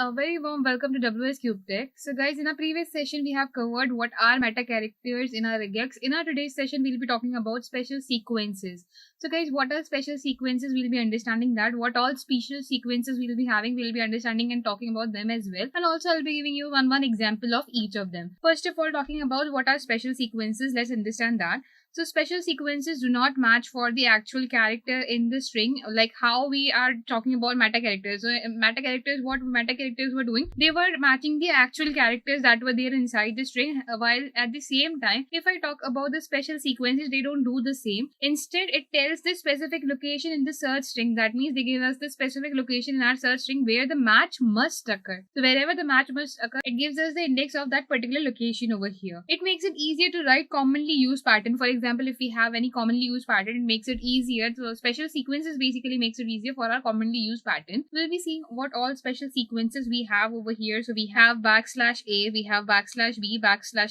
a very warm welcome to WS Cube Tech. So guys, in our previous session, we have covered what are meta characters in our regex. In our today's session, we'll be talking about special sequences. So guys, what are special sequences? We'll be understanding that. What all special sequences we'll be having, we'll be understanding and talking about them as well. And also, I'll be giving you one example of each of them. First of all, talking about what are special sequences, let's understand that. So special sequences do not match for the actual character in the string, like how we are talking about meta characters. So meta characters, what meta characters were doing, they were matching the actual characters that were there inside the string, while at the same time, if I talk about the special sequences, they don't do the same. Instead, it tells the specific location in the search string. That means they give us the specific location in our search string where the match must occur. So wherever the match must occur, it gives us the index of that particular location over here. It makes it easier to write commonly used pattern. For example, if we have any commonly used pattern, it makes it easier. So special sequences basically makes it easier for our commonly used pattern. We'll be seeing what all special sequences we have over here. So we have \A, we have \B,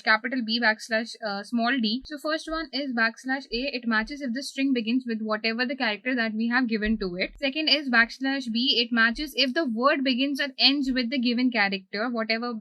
capital B, small d. So first one is \A. It matches if the string begins with whatever the character that we have given to it. Second is \B. It matches if the word begins or ends with the given character, whatever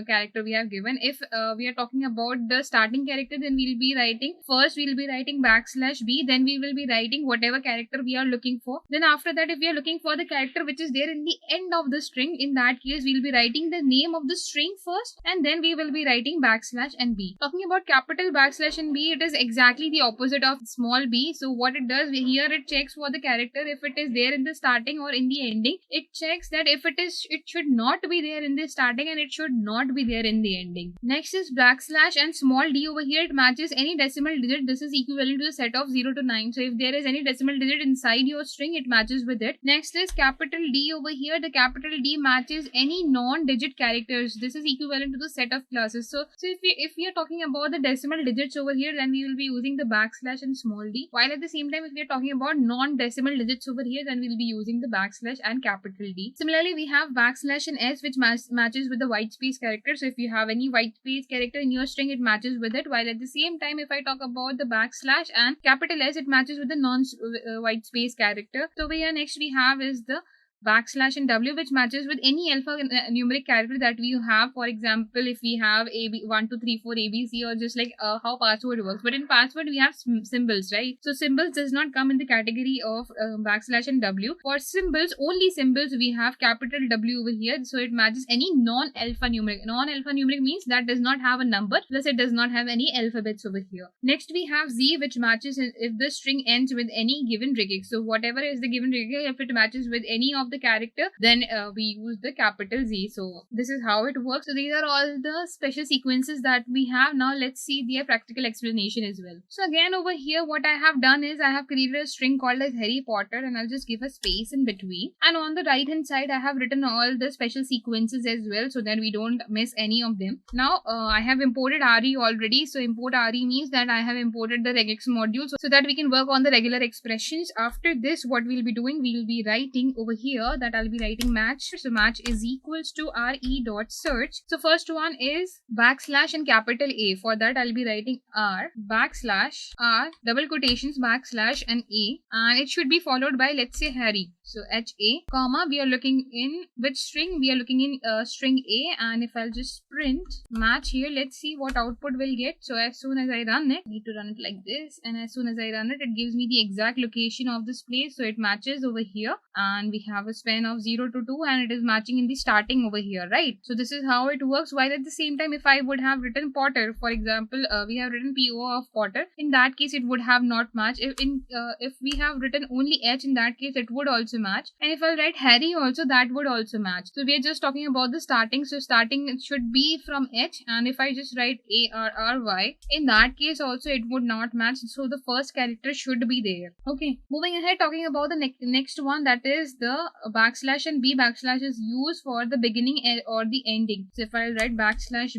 character we have given. If we are talking about the starting character, then we'll be writing \B, then we will be writing whatever character we are looking for. Then after that, if we are looking for the character which is there in the end of the string, in that case we'll be writing the name of the string first, and then we will be writing \B. Talking about capital \B, it is exactly the opposite of small b. So what it does here, it checks for the character if it is there in the starting or in the ending. It checks that if it is, it should not be there in the starting and it should not be there in the ending. Next is \, and small d over here, it matches any decimal digit. This is equivalent to the set of 0 to 9. So if there is any decimal digit inside your string, it matches with it. Next is capital D over here. The capital D matches any non-digit characters. This is equivalent to the set of classes. So if we are talking about the decimal digits over here, then we will be using the \, and small d. While at the same time, if we are talking about non-decimal digits over here, then we'll be using the \, and capital D. Similarly, we have \, and S, which matches with the white space character. So if you have any white space character in your string, it matches with it. While at the same time, if I talk about the \, and capital S, it matches with the non-white space character. So over here next we have is the \, and W, which matches with any alphanumeric character that we have. For example, if we have AB 1 2 3 4 ABC, or just like how password works. But in password we have symbols, right? So symbols does not come in the category of \, and W. For symbols, only symbols, we have capital W over here. So it matches any non-alphanumeric. Non-alphanumeric means that does not have a number, plus it does not have any alphabets over here. Next we have Z, which matches if the string ends with any given regex. So whatever is the given regex, if it matches with any of the character, then we use the capital Z. So this is how it works. So these are all the special sequences that we have. Now let's see their practical explanation as well. So again over here, what I have done is I have created a string called as Harry Potter, and I'll just give a space in between, and on the right hand side I have written all the special sequences as well, so that we don't miss any of them. Now I have imported RE already. So import RE means that I have imported the regex module, so that we can work on the regular expressions. After this, what we'll be doing, we'll be writing over here that I'll be writing match. So match is equals to re.search. So first one is \, and capital A. For that I'll be writing R, \, double quotations, \, and A, and it should be followed by, let's say, Harry. So HA, comma, we are looking in which string? We are looking in string A, and if I'll just print match here, let's see what output we'll get. So as soon as I run it, I need to run it like this, and as soon as I run it, it gives me the exact location of this place. So it matches over here, and we have a span of 0 to 2, and it is matching in the starting over here, right? So this is how it works. While at the same time, if I would have written Potter, for example, we have written PO of Potter, in that case it would have not matched. If we have written only H, in that case it would also match, and if I write Harry also, that would also match. So we are just talking about the starting. So starting, it should be from H, and if I just write ARRY, in that case also it would not match. So the first character should be there. Okay, moving ahead, talking about the next one, that is the \, and B. \ is used for the beginning or the ending. So if I write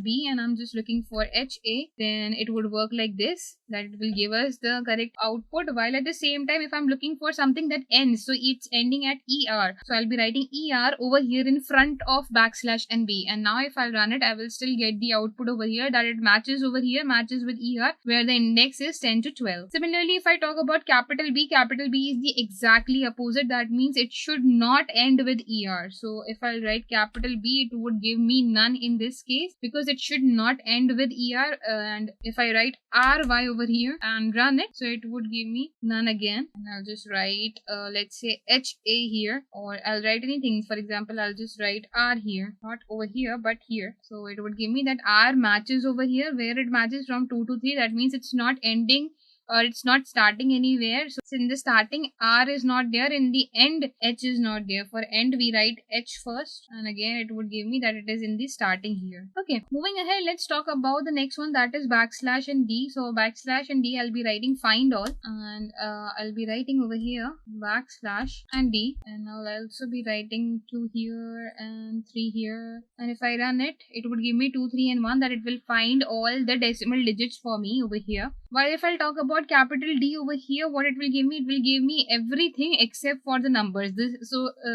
\B and I'm just looking for HA, then it would work like this, that it will give us the correct output. While at the same time, if I'm looking for something that ends, so it's ending at ER, so I'll be writing ER over here in front of \, and B. And now if I'll run it, I will still get the output over here that it matches over here, matches with ER, where the index is 10 to 12. Similarly, if I talk about capital B is the exactly opposite. That means it should not not end with ER. So if I'll write capital B, it would give me none in this case because it should not end with ER. And if I write RY over here and run it, so it would give me none again. And I'll just write, let's say HA here, or I'll write anything. For example, I'll just write R here, not over here, but here. So it would give me that R matches over here, where it matches from 2 to 3. That means it's not ending or it's not starting anywhere. So in the starting, R is not there. In the end, H is not there. For end, we write H first, and again it would give me that it is in the starting here. Okay, moving ahead, let's talk about the next one, that is backslash and D. So backslash and D, I'll be writing find all, and I'll be writing over here backslash and D, and I'll also be writing 2 here and 3 here. And if I run it, it would give me 2, 3 and 1, that it will find all the decimal digits for me over here. While if I'll talk about capital D over here, what it will give me everything except for the numbers.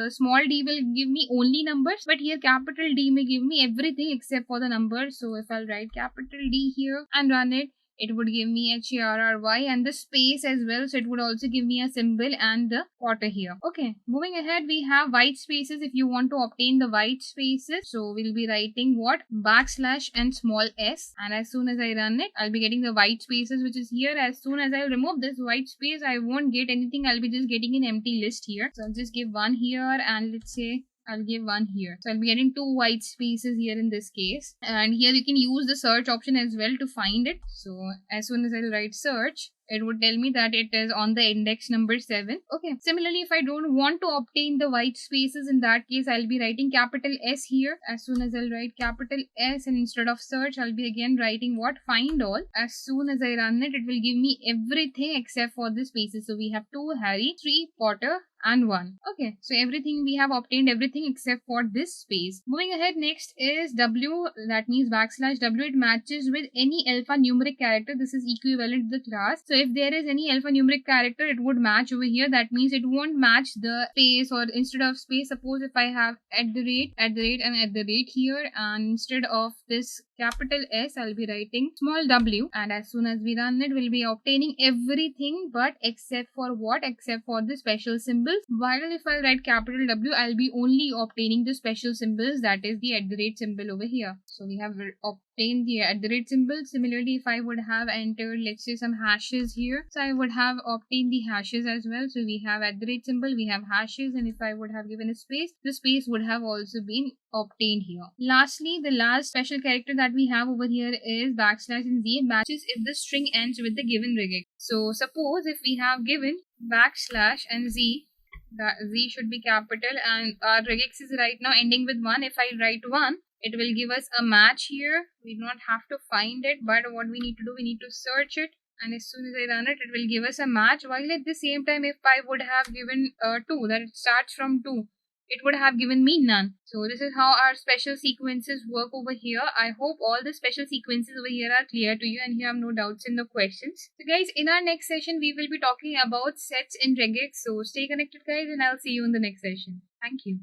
Small d will give me only numbers, but here capital D may give me everything except for the numbers. So if I'll write capital D here and run it, it would give me HARRY and the space as well. So it would also give me a symbol and the quarter here. Okay, moving ahead, we have white spaces. If you want to obtain the white spaces, so we'll be writing what? Backslash and small s. And as soon as I run it, I'll be getting the white spaces, which is here. As soon as I'll remove this white space, I won't get anything. I'll be just getting an empty list here. So I'll just give 1 here, and let's say I'll give 1 here. So I'll be getting 2 white spaces here in this case. And here you can use the search option as well to find it. So as soon as I'll write search, it would tell me that it is on the index number 7. Okay. Similarly, if I don't want to obtain the white spaces, in that case, I'll be writing capital S here. As soon as I'll write capital S, and instead of search, I'll be again writing what? Find all. As soon as I run it, it will give me everything except for the spaces. So we have 2 Harry, 3 Potter, and 1. Okay, so everything we have obtained, everything except for this space. Moving ahead, next is W, that means backslash W. It matches with any alphanumeric character. This is equivalent to the class. So if there is any alphanumeric character, it would match over here. That means it won't match the space, or instead of space, suppose if I have at the rate, and at the rate here, and instead of this capital S, I'll be writing small w, and as soon as we run it, we'll be obtaining everything but except for what? Except for the special symbols. While if I write capital W, I'll be only obtaining the special symbols, that is the at the rate symbol over here. So we have obtained the at the rate symbol. Similarly, if I would have entered, let's say, some hashes here, so I would have obtained the hashes as well. So we have at the rate symbol, we have hashes, and if I would have given a space, the space would have also been obtained here. Lastly, the last special character that we have over here is backslash and Z. It matches if the string ends with the given regex. So suppose if we have given backslash and Z, the Z should be capital, and our regex is right now ending with 1. If I write 1, it will give us a match here. We do not have to find it, but what we need to do, we need to search it. And as soon as I run it, it will give us a match. While at the same time, if I would have given 2, that it starts from 2, it would have given me none. So this is how our special sequences work over here. I hope all the special sequences over here are clear to you and you have no doubts in the questions. So guys, in our next session, we will be talking about sets in regex. So stay connected guys, and I'll see you in the next session. Thank you.